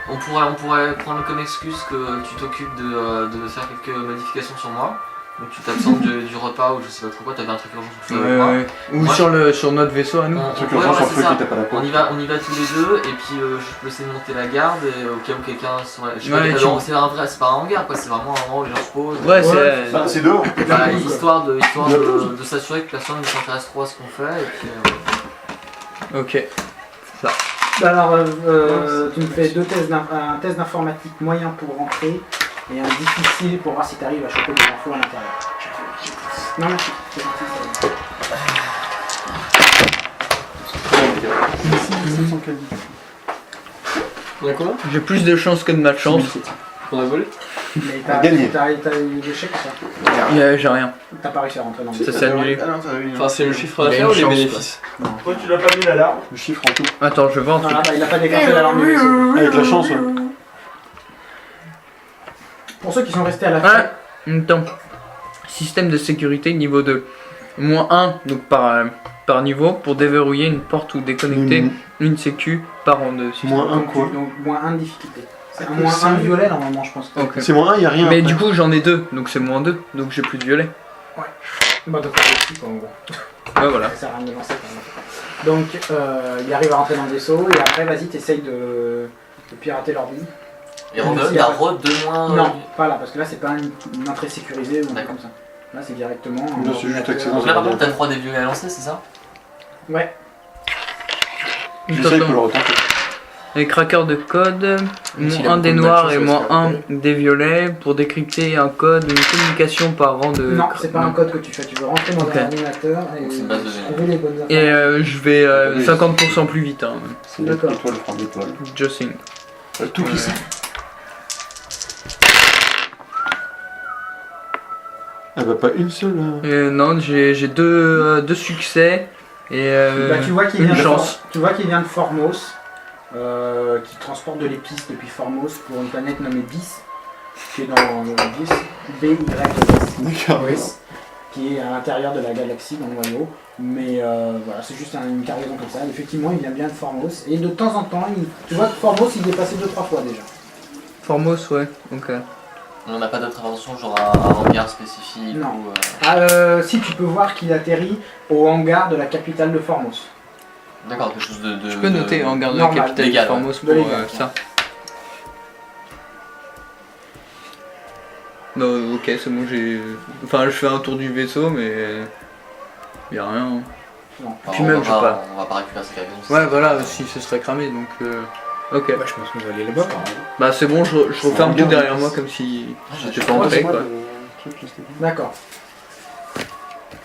On pourrait prendre comme excuse que tu t'occupes de faire quelques modifications sur moi. Donc tu t'absentes du repas ou je sais pas trop quoi, t'avais un truc urgent que tu fais avec moi. Ou moi, sur notre vaisseau à nous. Un truc urgent sur le truc qui t'a pas la peau. on y va tous les deux et puis je peux essayer de monter la garde et au cas où quelqu'un soit. Je sais pas, alors, c'est pas un hangar quoi, c'est vraiment un endroit où les gens se posent. Ouais, c'est dehors. Bah, histoire de s'assurer que personne ne s'intéresse trop à ce qu'on fait et puis. Ok. Ça. Alors, tu me fais un test d'informatique moyen pour rentrer et un difficile pour voir si tu arrives à choper des infos à l'intérieur. Non, merci. C'est parti. On a combien? J'ai plus de chance que de malchance. On a volé? Mais Gagné. t'as eu l'échec ou ça? J'ai rien. T'as pas réussi à rentrer dans le Ça s'est annulé. Enfin, c'est le chiffre Il a d'affaires une ou les chance, bénéfices? Pourquoi tu l'as pas mis l'alarme? Le chiffre en tout. Attends, je vais voir un truc. Voilà, bah, il a pas déclenché l'alarme du vaisseau. Avec la chance, ouais. Pour ceux qui sont restés à la fin, Attends. Système de sécurité niveau 2. -1 donc par niveau pour déverrouiller une porte ou déconnecter une sécu par en deux. -1 quoi? donc -1 de difficulté. C'est un -1 violet normalement, je pense. Ok. C'est -1, y'a rien. Mais après. du coup j'en ai 2, donc c'est -2, donc j'ai plus de violet. Bah, donc aussi quoi en gros. Ouais voilà. Ça sert à rien de lancer quand même. Donc il arrive à rentrer dans le vaisseau et après vas-y t'essayes de pirater l'ordi. Et on donne la route de moins. Non, pas là, parce que là c'est pas une entrée sécurisée ou un truc comme ça. Là c'est directement. Là, c'est juste accès dans Donc là par contre t'as 3 des violets à lancer, c'est ça? Ouais. J'essaye pour le retenter. Les crackers de code, -1 des noirs et -1 des violets pour décrypter un code, une communication par rang de. Non, c'est pas un code que tu fais, tu veux rentrer dans un ordinateur et Donc, c'est une base de données. trouver les bonnes Et informations. je vais 50% plus vite. Hein. C'est D'accord. l'étoile, prendre l'étoile. Just saying. Tout qui sait. Ah bah pas une seule. Non, j'ai deux succès et Bah, tu vois qu'il une vient, chance. tu vois qu'il vient de Formos, qui transporte de l'épice depuis Formos pour une planète nommée Bis, qui est dans le Bis, BYS, D'accord. qui est à l'intérieur de la galaxie dans le noyau. Mais voilà, c'est juste une cargaison comme ça. Effectivement, il vient bien de Formos. Et de temps en temps, tu vois que Formos, il est passé 2-3 fois déjà. Formos, ouais, ok. On n'a pas d'autre invention, genre un hangar spécifique Non. ou. Si tu peux voir qu'il atterrit au hangar de la capitale de Formos. D'accord, quelque chose de. Je peux noter hangar de la normal, capitale de légal, Formos de pour légal, ça. Non, ok, c'est bon, j'ai. Enfin, je fais un tour du vaisseau, mais. Y'a rien. Hein. Non. Enfin, Puis même, je sais pas. On va pas récupérer ces cargaisons. Ouais, voilà, si ce serait cramé, donc. Ok. Ouais, je pense qu'on va aller là-bas. Bah, c'est bon, je referme tout derrière moi comme si j'étais pas entré, quoi. D'accord.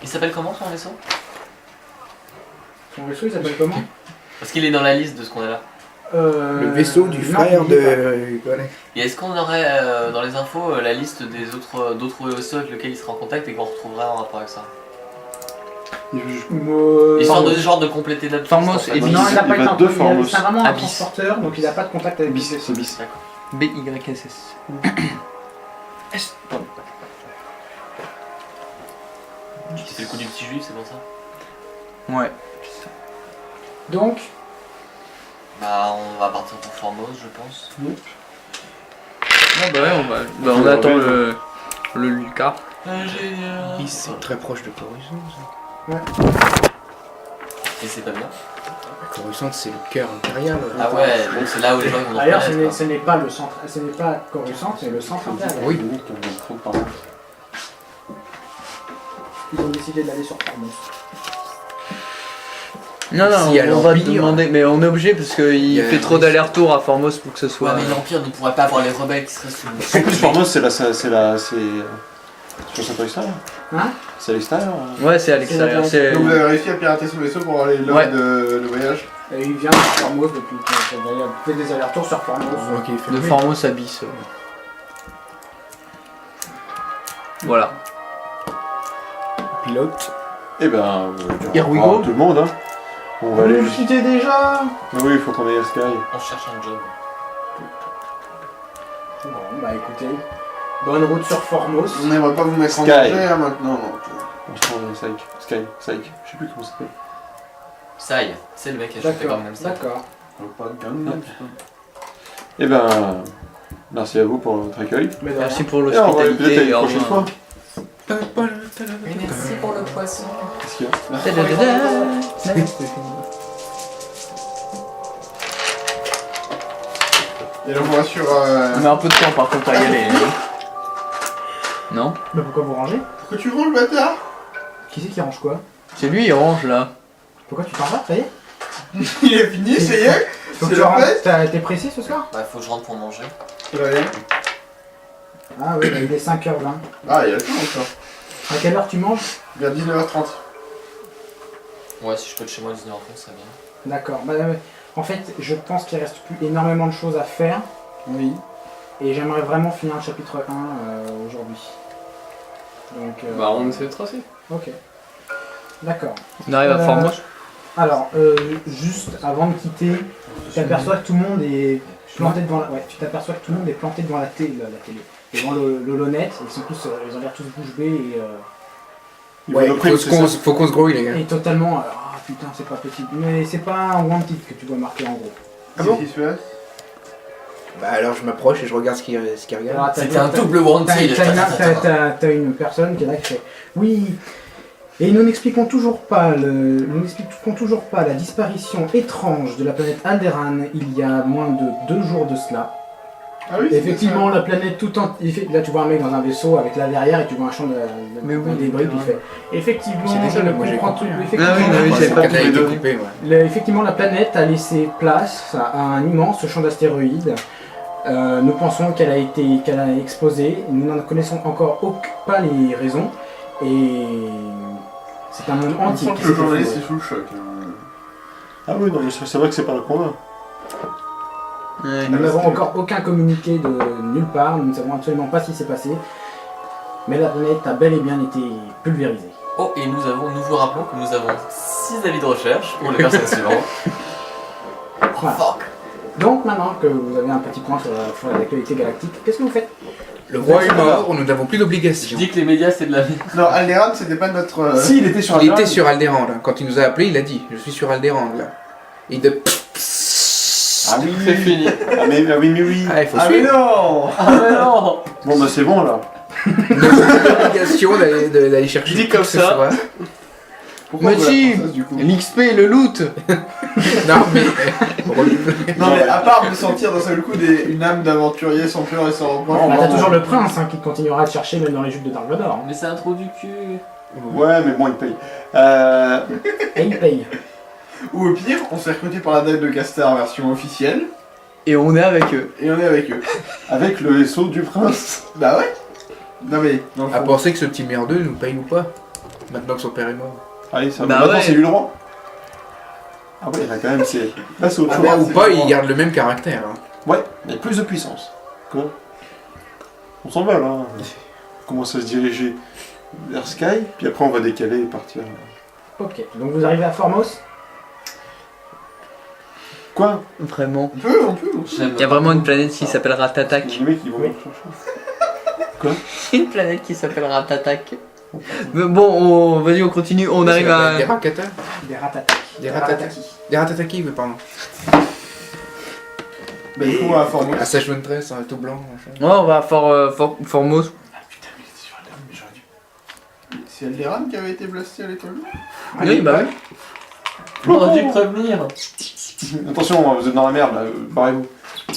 Il s'appelle comment ton vaisseau? Son vaisseau, il s'appelle comment? Parce qu'il est dans la liste de ce qu'on a là. Le vaisseau du non, frère il est pas. de. Et est-ce qu'on aurait dans les infos la liste des d'autres vaisseaux avec lesquels il sera en contact et qu'on retrouverait en rapport avec ça? Histoire de genre de compléter notre Formos liste, en fait. et Non, Bis. il n'a pas Il été va deux c'est Formos. vraiment un Abyss. transporteur, donc il n'a pas de contact avec Bis, les c'est bis. BYSS. Tu fais le coup du petit juif, c'est pour ça? Ouais. Donc, Bah on va partir pour Formos je pense. Ah bah ouais, on attend le Lucas. Bis, c'est très proche de Coruscant. Et c'est pas bien. Coruscant, c'est le cœur impérial. Ah ouais, donc c'est là où les gens vont d'ailleurs, reconnaître, ce n'est pas le centre, ce n'est pas Coruscant, c'est le centre impérial. Oui. Ils ont décidé d'aller sur Formos. Non, Si, à on va l'Empire. demander, mais on est obligé parce qu'il Yeah, fait trop oui. d'aller-retour à Formos pour que ce Ouais, soit. mais l'Empire ne pourrait pas avoir les rebelles qui seraient sous En plus, Formos, c'est sur cette extérieur. Hein? C'est à l'extérieur. Ouais, c'est à l'extérieur. C'est C'est. Donc vous avez réussi à pirater ce vaisseau pour aller là Ouais. de voyage. Et il vient sur Formos depuis qu'il a fait des allers-retours sur Formos. Ok, il fait De Formos à Bis. Voilà. pilote. Eh ben, Here we on go. tout le monde, hein. On va Vous aller. le citez déjà? Oui, il faut qu'on aille à Sky. On cherche un job. Bon, bah écoutez, bonne route sur Formos. On n'aimerait pas vous mettre en Sky. danger hein, maintenant. Donc. On se rend à Sky. Je sais plus comment ça s'appelle. Sai, c'est le mec qui a chauffé D'accord, quand même ça. d'accord. Pas de gun, Eh ben, merci à vous pour votre accueil. Merci pour Et on va peut-être à l'hospitalité. une au prochaine revoir. fois. Merci pour le poisson. Qu'est-ce qu'il y a Et donc on va sur... On met un peu de temps par contre à y aller. Non? Mais pourquoi vous rangez? Pourquoi tu ranges, bâtard? Qui c'est qui range quoi? C'est lui, il range là. Pourquoi tu t'en vas, ça y est? Il est fini, ça y est? Faut que C'est tu la rentres. fête? T'es pressé ce soir? Bah, faut que je rentre pour manger. Ouais. Ah oui, bah, il est 5h20. Ah, il y a le temps encore. À quelle heure tu manges? Vers 19h30. Ouais, si je peux être chez moi à 19h30, ça serait bien. D'accord. Bah, en fait, je pense qu'il reste plus énormément de choses à faire. Oui. Et j'aimerais vraiment finir le chapitre 1 aujourd'hui. Donc, Bah, on essaie de tracer. ok. D'accord. On arrive à Formos. Alors, juste avant de quitter, tu t'aperçois que tout le monde est planté devant la... Ouais, tu t'aperçois que tout le monde est planté devant la télé. Devant l'holonet. Ils sont tous, ils ont l'air tous bouche bée et... Il Ouais, veut le prix, c'est ça. faut qu'on se grouille, les gars. Et totalement... Ah putain, c'est pas possible. Mais c'est pas un wanted que tu dois marquer en gros. Ah bon? Qu'est-ce qui se passe? Bah, alors je m'approche et je regarde ce qu'il regarde. Alors, C'était un double wanted. T'as une personne qui est là qui fait oui. Et nous n'expliquons toujours pas la disparition étrange de la planète Alderaan il y a moins de 2 jours de cela. Ah oui, Effectivement, la planète tout entière. Là, tu vois un mec dans un vaisseau avec la verrière et tu vois un champ de Mais oui, débris. c'est Il fait effectivement, C'est déjà, je moi, j'ai comprends compris, tout. hein. Effectivement, Ah oui, Ouais, j'avais c'est pas le canal a été compris. coupé, ouais. Effectivement, la planète a laissé place à un immense champ d'astéroïdes. Nous pensons qu'elle a explosé. Nous n'en connaissons encore pas les raisons. Et c'est un monde On antique. sent que le journaliste est sous le choc. hein. Ah oui, non, mais c'est vrai que c'est pas le combat. Ouais. Nous n'avons encore aucun communiqué de nulle part. Nous ne savons absolument pas ce qui s'est passé. Mais la planète a bel et bien été pulvérisée. Oh, et nous vous rappelons que nous avons 6 avis de recherche pour les personnes suivantes. Voilà. Fuck. Donc maintenant que vous avez un petit point sur l'actualité galactique, qu'est-ce que vous faites? Le roi est mort, nous n'avons plus Je d'obligations. dis que les médias c'est de la vie. Non, Alderaan, c'était pas notre... Si, il était sur Il un était sur Alderaan, là. Quand il nous a appelé, il a dit je suis sur Alderaan, là. Et de. Ah oui, C'est fini. Ah mais oui. Ah, il faut Ah mais suivre. non! Ah mais non. Bon bah c'est bon là. Nous avons plus d'obligation d'aller chercher Dit quoi comme que ce ça. soit. Pourquoi on veut la Machi, princesse, du coup? l'XP, le loot. Non, mais. Non mais à part de sentir d'un seul coup une âme d'aventurier sans peur et sans reproche. Bah, t'as toujours le prince hein, qui continuera à te chercher même dans les jupes de Dark Vador. hein. Mais c'est un trou du cul. Ouais, mais bon, il paye. Et il paye. Ou au pire, on se fait recruter par la date de Castar version officielle, Et on est avec eux. et on est avec eux. Avec le vaisseau du prince. Bah ouais. Non mais, dans le À fond. penser que ce petit merdeux nous paye ou pas. Maintenant que son père est mort. Allez, ça Bah va. Maintenant, ouais. c'est lui le roi. Ah ouais, là quand même, c'est. Là, c'est autre Ah chose. merde. Ou c'est pas, le il roi. garde le même caractère. hein. Ouais, mais plus de puissance. Quoi? On s'en va là. On commence à se diriger vers Sky, puis après on va décaler et partir. Ok, donc vous arrivez à Formos. Quoi? Vraiment. On peut, on peut. J'aime. Il y a vraiment une planète qui s'appelle Ratatak. Les mecs, ils vont Oui. nous chercher. Une planète qui s'appelle Ratatak. Mais bon, vas-y, on continue. On arrive à. Des rakata. Des ratataki. Des ratataki. Des ratataki, mais pardon. Bah du coup, on va former. À Sage 13, hein, tout blanc. machin. Ouais, on va à Formos. Ah putain, mais il était sur Alderaan, mais j'aurais dû. C'est Alderaan qui avait été blasté à l'étoile bleue? Oui, bah oui. On aurait dû prévenir. Attention, vous êtes dans la merde là, barrez-vous.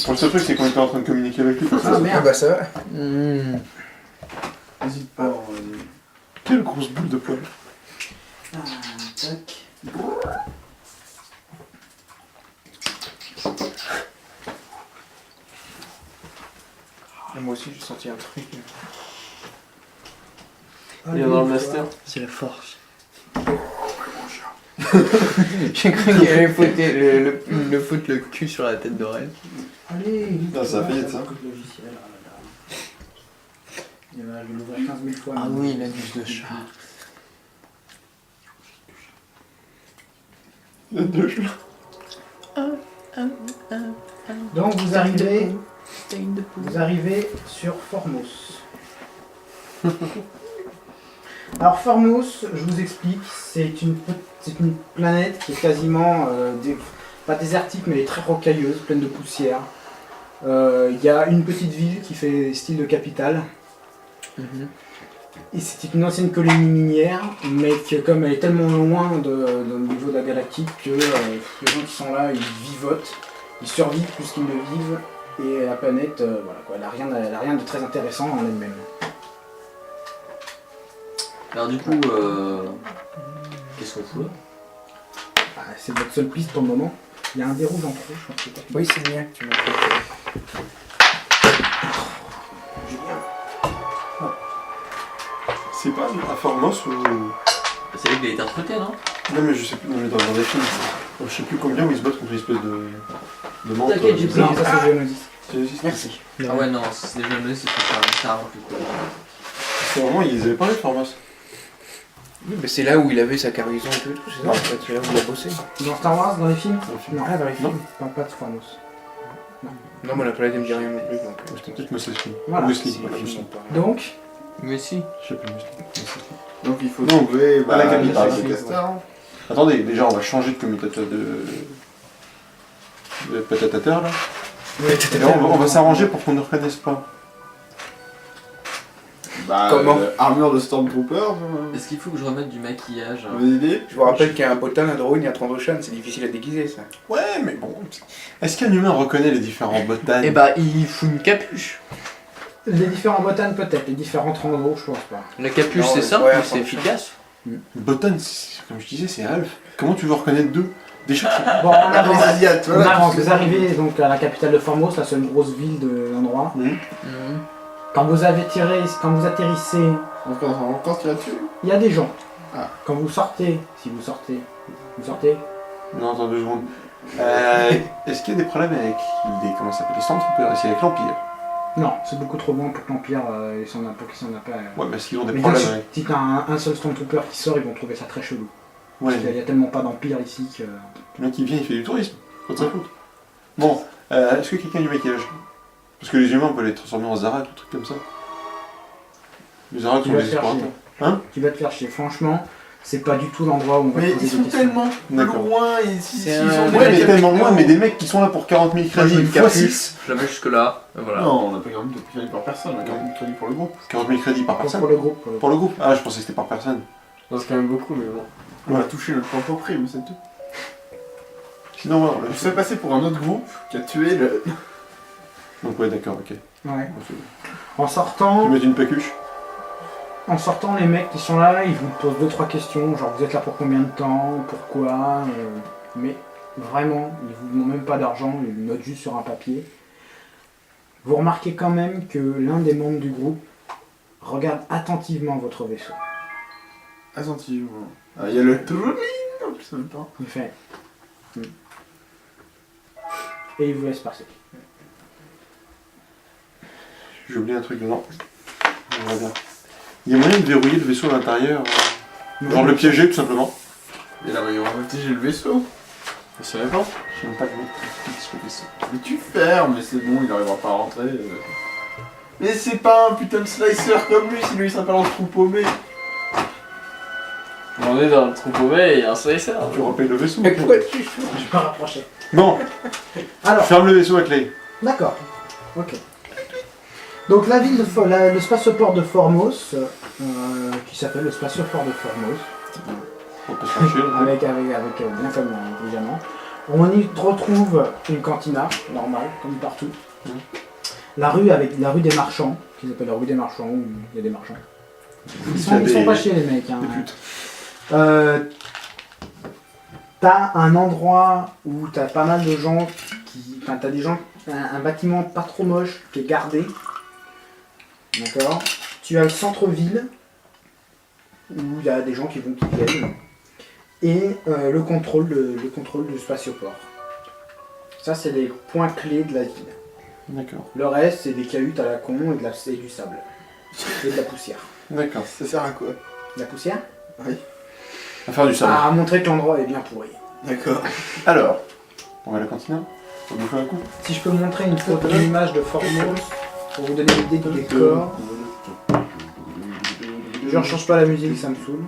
Pour le seul truc, c'est qu'on était en train de communiquer avec lui. Ah Ah merde. bah ça va. Hmm. N'hésite pas. Quelle grosse boule de poil. Ah, tac. Moi aussi j'ai senti un truc. Il est dans le master. C'est la force. J'ai cru qu'il allait foutre le cul sur la tête d'Aurel. Allez, vite. Ah, ça fait vite, ça. Code logiciel, ah là là. Je vais l'ouvrir 15 000 fois. Ah oui, la douche de chat. Il y a deux jours. Donc vous arrivez sur Formos. Alors Formos, je vous explique, c'est une planète qui est quasiment pas désertique mais elle est très rocailleuse, pleine de poussière. Il y a une petite ville qui fait style de capitale. Et c'était une ancienne colonie minière, mais que comme elle est tellement loin au niveau de la galactique que les gens qui sont là, ils vivotent, ils survivent plus qu'ils ne vivent, et la planète, voilà quoi, elle a rien de très intéressant en elle-même. Alors du coup, qu'est-ce qu'on fout là? Ah, c'est votre seule piste pour le moment. Il y a un dé rouge en trop, je pense que c'est pas. Oui, c'est bien que tu m'as fait. C'est pas à Formos ou. C'est lui qui a été recruté, non? Non, mais je sais plus, non, mais dans les films. Je sais plus combien où ils se battent contre une espèce de menthe. T'inquiète, j'ai pris un passage de Géonosis. Merci. Ah ouais, non, c'est déjà donné, c'est carrément plus cool. C'est vraiment, ils avaient parlé de Formos. Oui, mais c'est là où il avait sa cargaison et tout, c'est ça en fait, c'est là où il a bossé. Dans Star Wars, dans les films Dans le film. Non, rien dans les films, Non. parle pas de Formos. Non, mais la planète elle me dit rien non plus, donc. C'était peut-être Mousseski. Voilà. Mousseski, Si, voilà, ils je sont sais. pas- Donc, Mais si. Je sais plus, Mousseski. Donc il faut Non, trouver à la capitale, le c'est castor. Attendez, déjà, on va changer de commutateur de patatateur là. Et là, on va s'arranger pour qu'on ne reconnaisse pas. Bah, Comment armure de Stormtrooper, Est-ce qu'il faut que je remette du maquillage? vous avez une idée? Je vous rappelle qu'il y a un Botan, un Droïne et un Trandoshan, c'est difficile à déguiser ça. Ouais, mais bon. Est-ce qu'un humain reconnaît les différents botanes? eh bah, il fout une capuche. Les différents botanes peut-être, les différents trandros, je pense pas. La capuche, Non, c'est ouais, simple, ouais, mais c'est franchement. efficace. Botan, comme je disais, c'est Alf. Comment tu veux reconnaître deux? Déjà, Bon, on Ah, les avance. Asiates, On voilà. avance, vous arrivez donc à la capitale de Formos, la seule grosse ville de l'endroit. Quand vous atterrissez, Encore tu là-dessus? il y a des gens. Ah. Quand vous sortez, si vous sortez, non, attends 2 secondes. Est-ce qu'il y a des problèmes avec comment ça s'appelle, les Stormtroopers? Est-ce avec l'Empire? non, c'est beaucoup trop loin pour que l'Empire, pour qu'ils s'en appellent. Ouais, parce qu'ils ont des Mais problèmes si avec. si t'as un seul Stormtrooper qui sort, ils vont trouver ça très chelou. Ouais, Parce qu'il y a tellement pas d'Empire ici que. le mec qui vient, il fait du tourisme. Pas de sa faute. Bon, est-ce que quelqu'un a du maquillage? Parce que les humains, on peut les transformer en Zarak, ou trucs comme ça. Les Zarak Tu sont vas des te faire chier. explorateurs. Hein? Tu vas te faire chier. Franchement, c'est pas du tout l'endroit où on va Mais te poser ils des sont questions. tellement D'accord. loin et si C'est ils un- sont Ouais, mais déjà tellement avec loin, nous. mais des mecs qui sont là pour 40 000 crédits, Moi, une j'ai fois une capuche. 6. Je la mets jusque là. Voilà. Non, on n'a pas 40 000 crédits par personne, on a 40 000 crédits pour le groupe. 40 000 crédits par personne. Pour le groupe. Pour le groupe? Ah, je pensais que c'était par personne. Non, c'est quand même beaucoup, mais bon. On a touché notre propre prime, c'est tout. Sinon, ouais, on Je l'a me fais fait. passer pour un autre groupe qui a tué le. Donc, ouais, d'accord, ok. Ouais. Tu En sortant, mets une pacuche? les mecs qui sont là, ils vous posent 2-3 questions, genre vous êtes là pour combien de temps, pourquoi, mais vraiment, ils vous demandent même pas d'argent, ils le notent juste sur un papier. Vous remarquez quand même que l'un des membres du groupe regarde attentivement votre vaisseau. Attentivement. Ah, il y a le truc en plus en même temps. Il fait. Et il vous laisse passer. J'ai oublié un truc dedans. On va bien. Il y a moyen de verrouiller le vaisseau à l'intérieur, genre le piéger tout simplement. Et là, on va protéger le vaisseau. Je savais pas. Je sais même pas comment le vaisseau. Mais tu fermes, mais c'est bon, il n'arrivera pas à rentrer. Mais c'est pas un putain de slicer comme lui, sinon il serait pas dans le trou paumé. On est dans le trou paumé et il y a un slicer. Tu rappelles le vaisseau. Mais pourquoi tu Je vais pas rapprocher. Bon, Alors, ferme le vaisseau à clé. d'accord. Ok. Donc la ville de le spatioport de Formos, qui s'appelle le spatioport de Formos, On peut se faire chier. avec bien comme évidemment. On y retrouve une cantina, normale, comme partout. La rue des marchands, qui s'appelle la rue des marchands, où il y a des marchands. Ils sont pas chiés les mecs. Hein. Des putes. T'as un endroit où t'as pas mal de gens qui. Enfin, t'as des gens. Un bâtiment pas trop moche qui est gardé. D'accord. Tu as le centre-ville où il y a des gens qui viennent. Et le contrôle du spatioport. Ça, c'est les points clés de la ville. D'accord. Le reste, c'est des cahutes à la con et du sable. Et de la poussière. D'accord. Ça sert à quoi? De la poussière À faire du sable. À montrer que l'endroit est bien pourri. D'accord. Alors, on va à la cantine. On va bouffer un coup. Si je peux vous montrer une photo, une image de Formos pour vous donner l'idée du décor. Je ne change pas la musique, ça me saoule.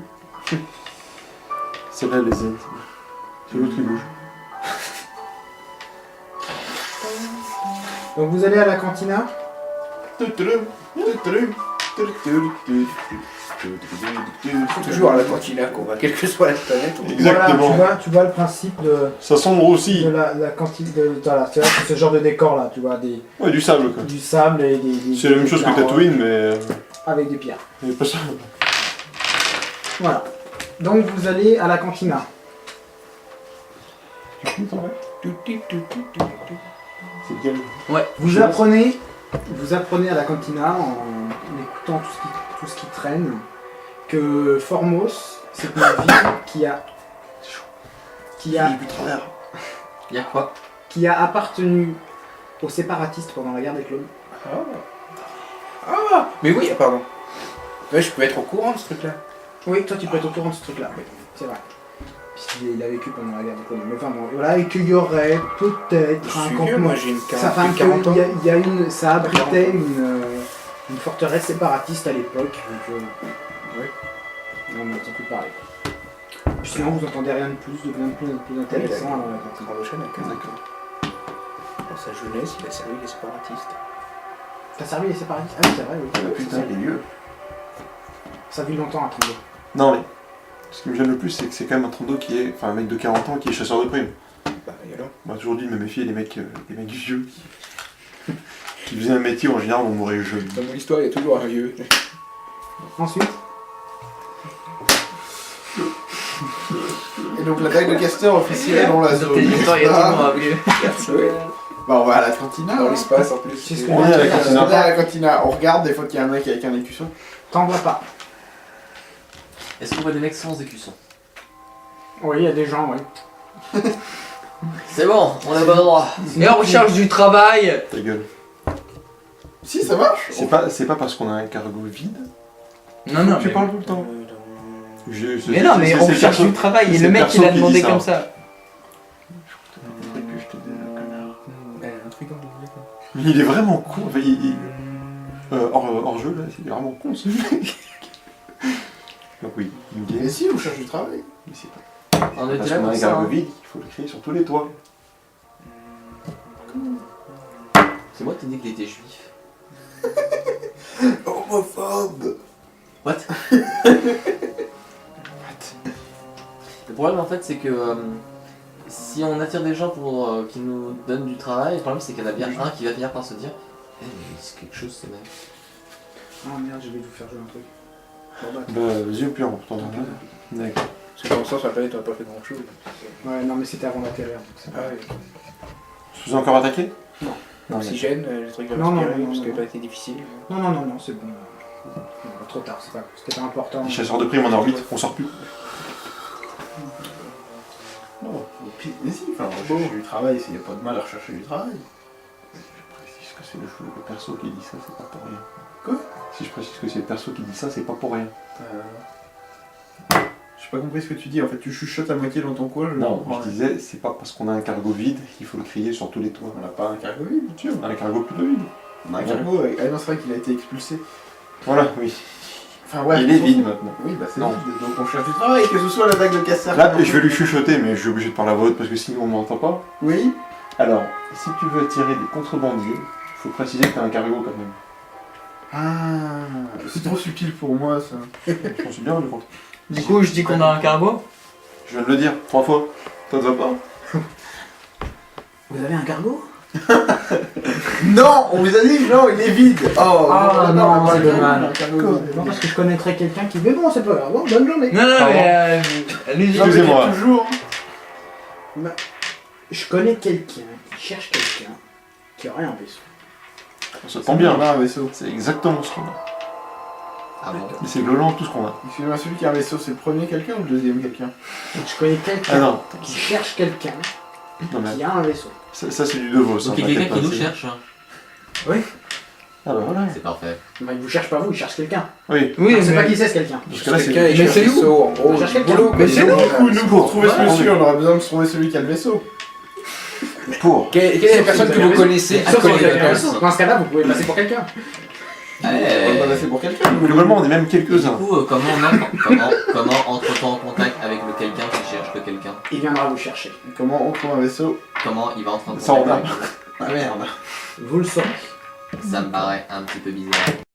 C'est là les ailes. C'est l'autre qui bouge. Donc vous allez à la cantina. C'est toujours à la cantina qu'on va, quelle que soit la planète. Exactement. Voilà, tu vois le principe de, Ça sombre aussi. la cantine de. Voilà, c'est ce genre de décor là, tu vois, Ouais, du sable quoi. du sable et des. C'est la même chose que carottes Tatooine, mais. Avec des pierres. Mais pas ça. Voilà. Donc vous allez à la cantina. C'est lequel? Vous apprenez à la cantina en écoutant tout ce qui traîne que Formos, c'est une ville qui a Il y a quoi? qui a appartenu aux séparatistes pendant la guerre des clones. Ah, mais oui, pardon. Ouais, je peux être au courant de ce truc-là. Oui, toi tu peux être au courant de ce truc-là, oui, c'est vrai. Puisqu'il a vécu pendant la guerre des clones. Mais enfin bon, voilà, et qu'il y aurait peut-être Je un suis vieux, campement. moi j'ai une Ça, enfin, 40 ans. il y a ça abritait une forteresse séparatiste à l'époque. Donc, on n'entend plus parler. Puis sinon, vous entendez rien de plus, de bien plus intéressant à la cantina. Dans le chêne, d'accord. Dans sa jeunesse, il a servi les séparatistes. T'as servi les séparatistes? Ah oui, c'est vrai, oui. Ah, putain, il est vieux. Ça vit longtemps à Trando. Non, mais. Ce qui me gêne le plus, c'est que c'est quand même un Trando qui est. Enfin, un mec de 40 ans qui est chasseur de primes. Bah, et alors? Moi, toujours dit de me méfier des mecs vieux qui faisaient un métier en général, on mourrait jeune. Dans mon histoire, il y a toujours un vieux. Ensuite, Et donc la taille de castor officielle, on l'a Dans tes histoires, il y a toujours un vieux. Bah on va à la cantina. Dans hein. l'espace en plus. C'est ce c'est- qu'on On est à la On cantina. est à la cantina, on regarde des fois qu'il y a un mec avec un écusson. t'en vois pas. Est-ce qu'on voit des mecs sans écusson? Oui, il y a des gens, oui. C'est bon, on a pas le droit. Et on recherche du travail. Ta gueule. Si, ça marche. C'est pas parce qu'on a un cargo vide. Non, non, Tu mais... parles tout le temps. Mais non, mais on c'est recherche perso- du travail. Et c'est le mec, perso il a qui demandé dit ça. comme ça. Il est vraiment con. Enfin, hors jeu, là, c'est vraiment con ce mec. Donc oui, il me dit. Mais si, on cherche du travail. Mais c'est pas. On était Parce là qu'on a pour un ça. cargo hein. vide, il faut le créer sur tous les toits. C'est moi qui t'ai dit qu'il était juif. Homophobe. What? Le problème en fait c'est que si on attire des gens pour qui nous donnent du travail, le problème c'est qu'il y en a bien un qui va finir par se dire eh mais c'est quelque chose ce mec. Ah merde, je vais vous faire jouer un truc. Bon, bah, Bah, vas-y, au pire, on retourne en bas. D'accord. Parce que pour l'instant, sur la planète, on n'a pas fait grand chose. ouais, non, mais c'était avant d'atterrir. donc c'est pas- Ah oui. Je vous ai encore attaqué? Non. Non, Oxygène, les trucs de Non, non, respirer, non, parce non, que non. ça a été difficile. Non, c'est bon. Non, trop tard, c'était pas important. les chasseurs de primes en orbite, on sort plus. Non, mais si, enfin, on recherche du travail, s'il n'y a pas de mal à rechercher du travail. Je précise que c'est le perso qui dit ça, c'est pas pour rien. Quoi? Si je précise que c'est le perso qui dit ça, c'est pas pour rien. J'ai pas compris ce que tu dis, en fait, tu chuchotes à moitié dans ton coin. Non, comprends je rien. disais, c'est pas parce qu'on a un cargo vide qu'il faut le crier sur tous les toits. On n'a pas un cargo vide, Tu vois, on a un cargo plutôt vide. on a un cargo avec... Ah non, c'est vrai qu'il a été expulsé. Voilà, oui. Enfin ouais, Il est vide maintenant. Oui, bah c'est Non. vide, donc on cherche du travail, que ce soit la vague de castor. Là, je vais lui chuchoter, mais je suis obligé de parler à voix haute parce que sinon on m'entend pas. Oui. Alors, si tu veux attirer des contrebandiers, il faut préciser que t'as un cargo quand même. Ah, c'est trop subtil pour moi ça. Je m'en suis bien rendu compte. Du coup, je dis qu'on a un cargo. Je viens de le dire 3 fois. Ça te va pas? Vous avez un cargo? Non, on vous a dit non, il est vide. Oh Ah non, pas c'est le dommage. cargo. Non, parce que je connaîtrais quelqu'un qui. Mais bon, c'est pas grave. Bon, bonne journée. Non, non, Pardon. mais allez-y. Non, mais Excusez-moi. toujours. Je connais quelqu'un qui cherche quelqu'un qui aurait un vaisseau. Ça tombe bien. On a un vaisseau. C'est exactement ce qu'on a. Ah bon? Et c'est globalement tout ce qu'on a. Excusez-moi, celui qui a un vaisseau, c'est le premier quelqu'un ou le deuxième quelqu'un? Donc je connais Ah quelqu'un non, qui cherche quelqu'un non mais qui a un vaisseau. ça c'est du De Vos. Donc il y a quelqu'un qui nous cherche. hein. Ah bah voilà. C'est parfait. Bah, il vous cherche pas vous, il cherche quelqu'un. Oui. Oui, On sait pas mais... qui c'est ce quelqu'un. Parce que là c'est. Quelqu'un, il Mais cherche c'est des nous. sauts, en gros. On cherche quelqu'un. Boulot, Mais c'est nous. Du coup, nous, pour trouver ce Ouais, monsieur, on aura besoin de trouver celui qui a le vaisseau. Pour. Quelle est la personne que vous connaissez Sauf si vous avez un quelqu'un. vaisseau. Dans ce cas-là, vous pouvez passer pour quelqu'un. On va passer pour quelqu'un. Globalement on est même Et du quelques-uns. coup, comment entre-t-on en contact avec le quelqu'un qui cherche le quelqu'un? Il viendra vous chercher. Comment on trouve un vaisseau? Comment il va entrer en Ça, on contact a. avec nous? Ah merde. Vous le saurez. Ça me paraît un petit peu bizarre.